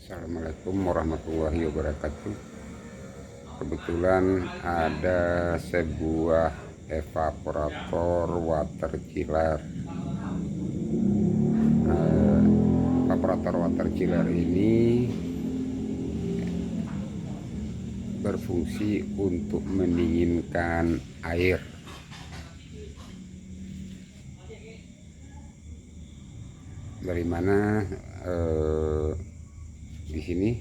Assalamualaikum warahmatullahi wabarakatuh. Kebetulan ada sebuah evaporator water chiller. Evaporator water chiller ini berfungsi untuk mendinginkan air. Dari mana di sini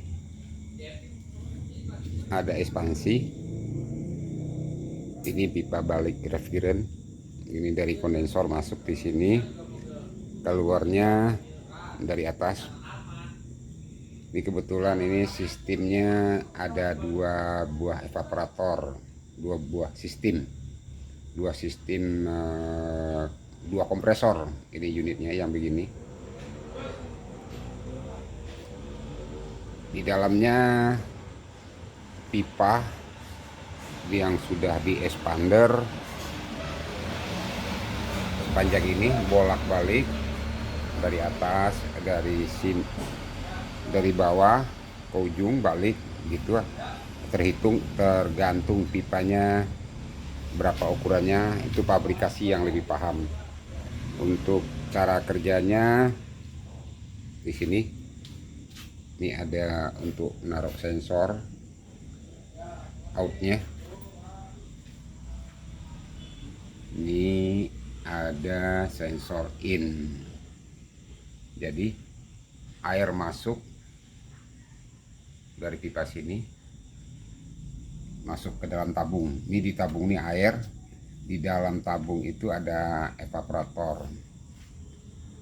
ada ekspansi. Ini pipa balik refrigeran. Ini dari kondensor masuk di sini, keluarnya dari atas. Ini kebetulan ini sistemnya ada dua buah evaporator, dua sistem, dua kompresor. Ini unitnya yang begini. Di dalamnya pipa yang sudah di expander sepanjang ini, bolak-balik dari atas, dari bawah ke ujung, balik gitu. Tergantung pipanya berapa ukurannya, itu pabrikasi yang lebih paham. Untuk cara kerjanya di sini, ini ada untuk menaruh sensor outnya. Ini ada sensor in, jadi air masuk dari pipa sini masuk ke dalam tabung. Ini di tabung ini air, di dalam tabung itu ada evaporator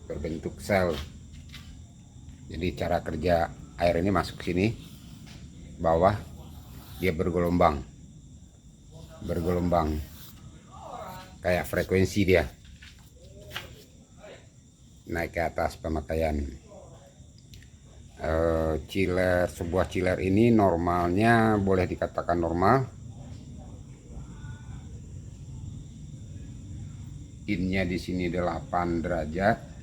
berbentuk sel. Jadi cara kerja air ini masuk sini bawah, dia bergelombang kayak frekuensi, dia naik ke atas pemakaian. Sebuah chiller ini normalnya boleh dikatakan normal. Innya di sini 8 derajat,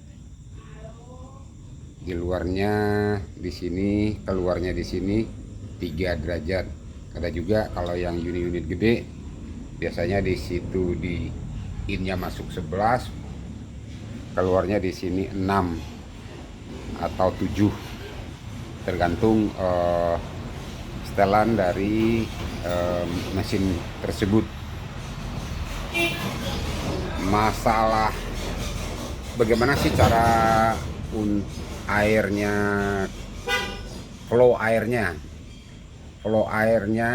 di luarnya di sini, keluarnya di sini 3 derajat. Ada juga kalau yang unit-unit gede, biasanya di situ di innya masuk 11, keluarnya di sini 6 atau 7, tergantung setelan dari mesin tersebut. Masalah bagaimana sih cara airnya, flow airnya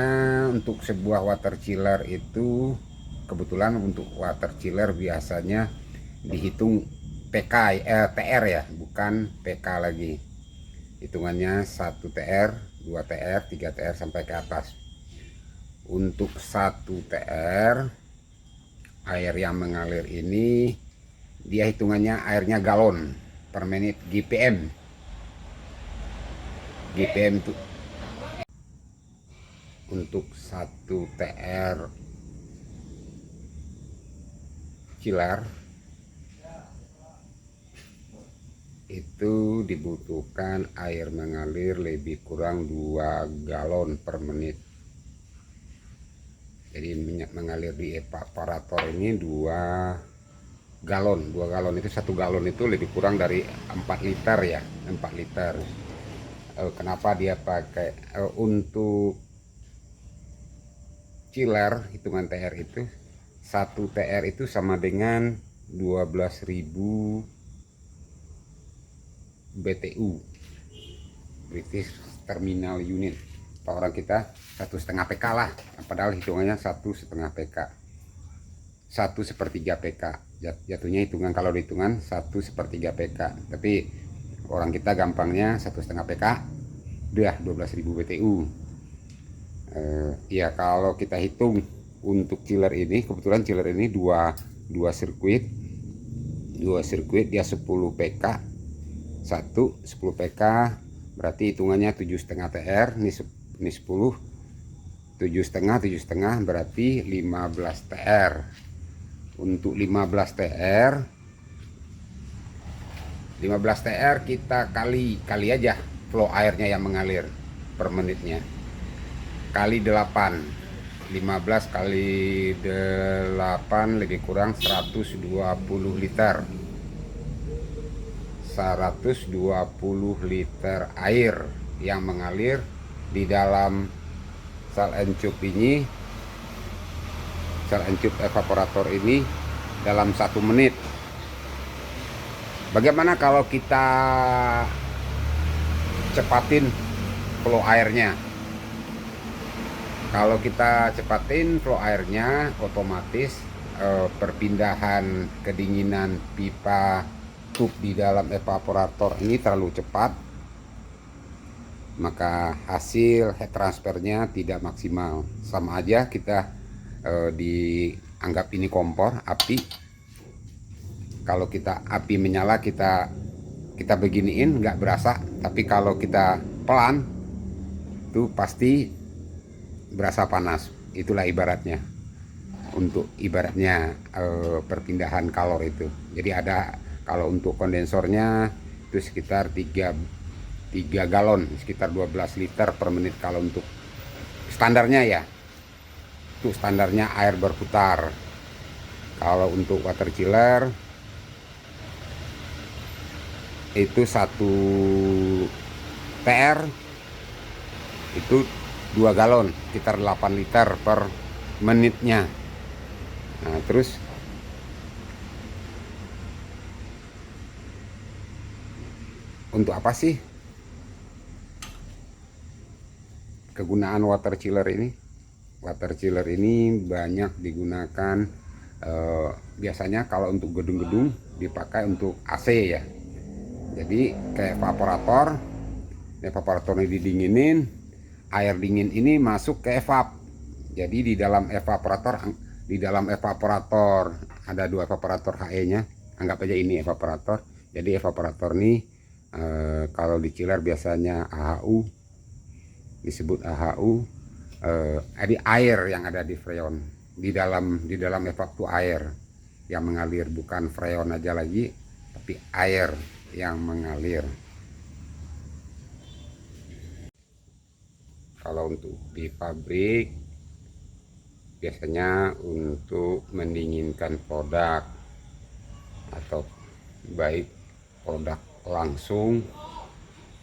untuk sebuah water chiller itu, kebetulan untuk water chiller biasanya dihitung TR ya, bukan PK lagi. Hitungannya 1 TR, 2 TR, 3 TR sampai ke atas. Untuk 1 TR air yang mengalir ini, dia hitungannya airnya galon per menit, GPM itu. Untuk 1 TR chiller itu dibutuhkan air mengalir lebih kurang 2 galon per menit. Jadi minyak mengalir di evaporator ini 2 galon. 2 galon itu, 1 galon itu lebih kurang dari 4 liter ya, 4 liter. Kenapa dia pakai untuk chiller, hitungan TR itu 1 TR itu sama dengan 12.000 BTU, British Terminal Unit. Orang kita 1,5 PK lah, padahal hitungannya 1,5 PK, 1/3 PK jatuhnya. Hitungan kalau dihitungan 1/3 PK, tapi orang kita gampangnya 1,5 PK udah 12.000 BTU. Ya kalau kita hitung untuk chiller ini, kebetulan chiller ini dua sirkuit dia 10 PK, 10 PK berarti hitungannya 7,5 TR. Ini 10, 7,5 berarti 15 TR. Untuk 15 TR kita kali aja flow airnya yang mengalir per menitnya, kali 8, 15 kali 8 lebih kurang 120 liter. 120 liter air yang mengalir di dalam sal encup ini, sal encup evaporator ini dalam 1 menit. Bagaimana kalau kita cepatin flow airnya? Kalau kita cepatin flow airnya, otomatis perpindahan kedinginan pipa tube di dalam evaporator ini terlalu cepat, maka hasil heat transfernya tidak maksimal. Sama aja kita dianggap ini kompor api. Kalau kita api menyala, kita beginiin nggak berasa, tapi kalau kita pelan tuh pasti berasa panas. Itulah ibaratnya, untuk ibaratnya perpindahan kalor itu. Jadi ada, kalau untuk kondensornya itu sekitar 3 galon, sekitar 12 liter per menit. Kalau untuk standarnya ya, itu standarnya air berputar. Kalau untuk water chiller itu 1 TR itu 2 galon, sekitar 8 liter per menitnya. Nah, terus untuk apa sih kegunaan water chiller ini? Water chiller ini banyak digunakan biasanya kalau untuk gedung-gedung dipakai untuk AC ya. Jadi kayak evaporatornya didinginin, air dingin ini masuk ke evap. Jadi di dalam evaporator ada 2 evaporator HE-nya. Anggap aja ini evaporator. Jadi evaporator ini kalau di chiller biasanya AHU, disebut AHU. Ada air yang ada di freon. Di dalam evap itu air yang mengalir, bukan freon aja lagi, tapi air yang mengalir. Kalau untuk di pabrik biasanya untuk mendinginkan produk, atau baik produk langsung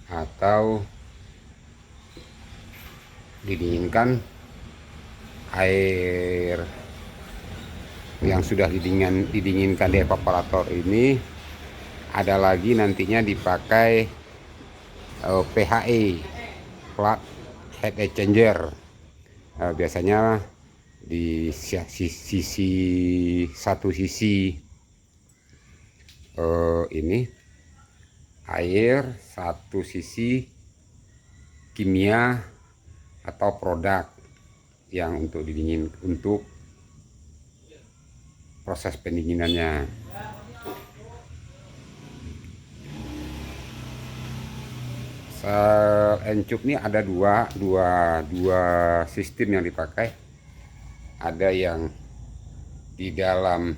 atau didinginkan air yang sudah didinginkan di evaporator ini. Ada lagi nantinya dipakai PHE, plug heat exchanger. Biasanya di satu sisi ini air, satu sisi kimia atau produk yang untuk didingin, untuk proses pendinginannya. Sal encup ini ada dua sistem yang dipakai. Ada yang di dalam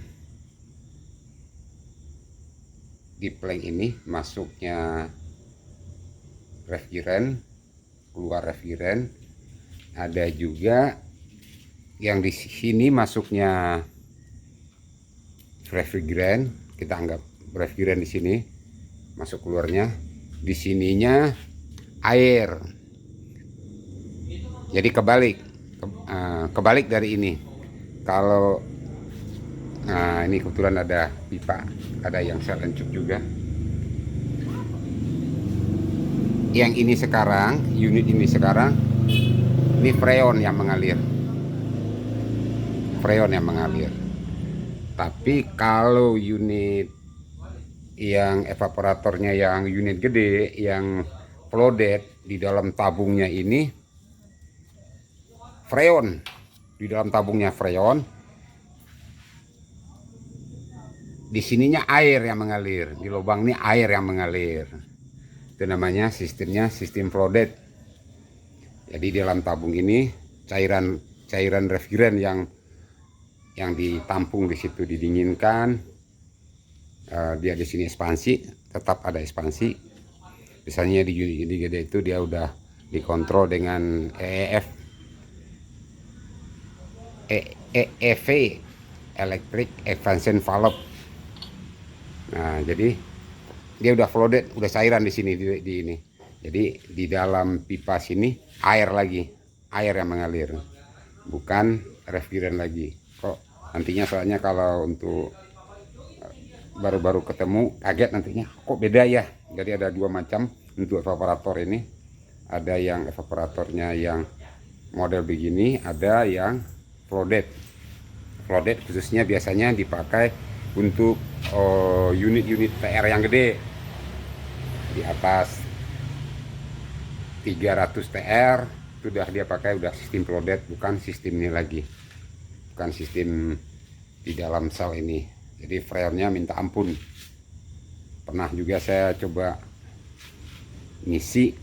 di plank ini masuknya refrigeran, keluar refrigeran. Ada juga yang di sini masuknya refrigeran, kita anggap refrigeran di sini, masuk keluarnya di sininya air. Jadi kebalik dari ini. Kalau ini kebetulan ada pipa, ada yang sal encup juga. Yang ini sekarang, unit ini sekarang, ini freon yang mengalir. Freon yang mengalir. Tapi kalau unit yang evaporatornya yang unit gede, yang flooded, di dalam tabungnya ini freon. Di dalam tabungnya freon. Di sininya air yang mengalir, di lubang ini air yang mengalir. Itu namanya sistemnya sistem flooded. Jadi di dalam tabung ini cairan refrigeran yang ditampung di situ didinginkan. Dia di sini ekspansi, tetap ada ekspansi. Biasanya di unit gede itu dia udah dikontrol dengan EEV, Electric Expansion Valve. Nah, jadi dia udah flooded, udah cairan di sini di ini. Jadi di dalam pipa sini air lagi, air yang mengalir, bukan refrigeran lagi. Kok nantinya soalnya kalau untuk baru-baru ketemu kaget nantinya kok beda ya. Jadi ada dua macam untuk evaporator ini. Ada yang evaporatornya yang model begini, ada yang flooded. Flooded khususnya biasanya dipakai untuk unit-unit TR yang gede, di atas 300 TR sudah dia pakai udah sistem flooded, bukan sistem ini lagi, bukan sistem di dalam sel ini. Jadi freonnya minta ampun. Pernah juga saya coba ngisi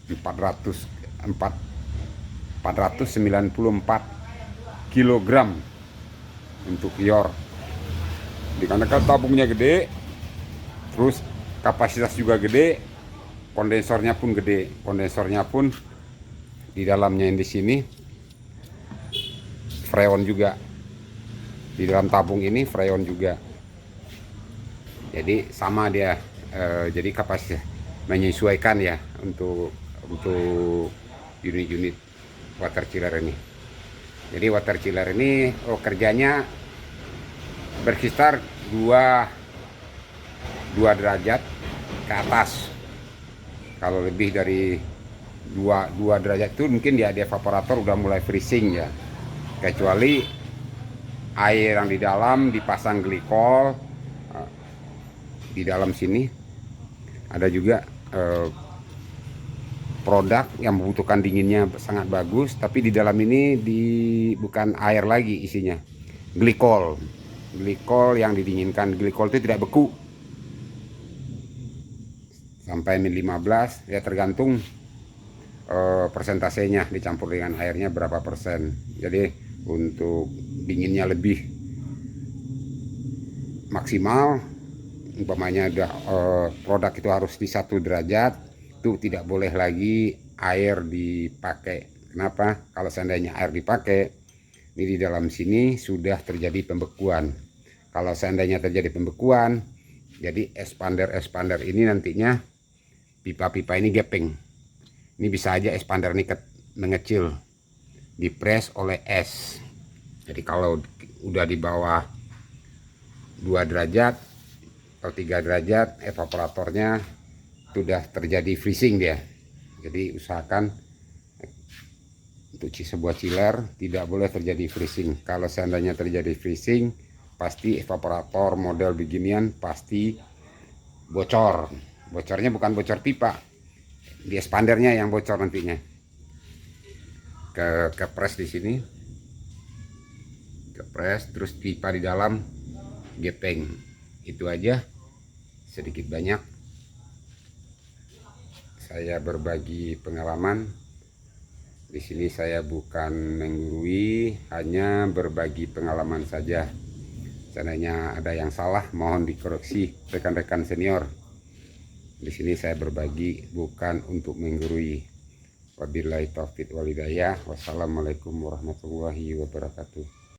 494 kilogram untuk yor. Dikarenakan tabungnya gede, terus kapasitas juga gede, kondensornya pun gede. Kondensornya pun di dalamnya yang di sini freon juga. Di dalam tabung ini freon juga. Jadi sama dia. Jadi kapasitas menyesuaikan ya untuk unit-unit water chiller ini. Jadi water chiller ini kerjanya berkisar 2 derajat ke atas. Kalau lebih dari 2 derajat itu mungkin dia di evaporator udah mulai freezing ya. Kecuali air yang di dalam dipasang glikol. Di dalam sini ada juga produk yang membutuhkan dinginnya sangat bagus, tapi di dalam ini bukan air lagi isinya, glikol yang didinginkan. Glikol itu tidak beku sampai min 15 ya, tergantung persentasenya dicampur dengan airnya berapa persen. Jadi untuk dinginnya lebih maksimal, umpamanya udah produk itu harus di 1 derajat, itu tidak boleh lagi air dipakai. Kenapa? Kalau seandainya air dipakai, ini di dalam sini sudah terjadi pembekuan. Kalau seandainya terjadi pembekuan, jadi expander ini nantinya pipa-pipa ini gepeng. Ini bisa aja expander ini mengecil, dipres oleh es. Jadi kalau udah di bawah 2 derajat atau 3 derajat, evaporatornya sudah terjadi freezing dia. Jadi usahakan untuk sebuah chiller tidak boleh terjadi freezing. Kalau seandainya terjadi freezing, pasti evaporator model beginian pasti bocor. Bocornya bukan bocor pipa, di expandernya yang bocor nantinya. Kepres di sini, kepres, terus pipa di dalam gepeng. Itu aja, sedikit banyak saya berbagi pengalaman. Di sini saya bukan menggurui, hanya berbagi pengalaman saja. Seandainya ada yang salah, mohon dikoreksi rekan-rekan senior. Di sini saya berbagi, bukan untuk menggurui. Wabillahi taufiq wal hidayah. Wassalamualaikum warahmatullahi wabarakatuh.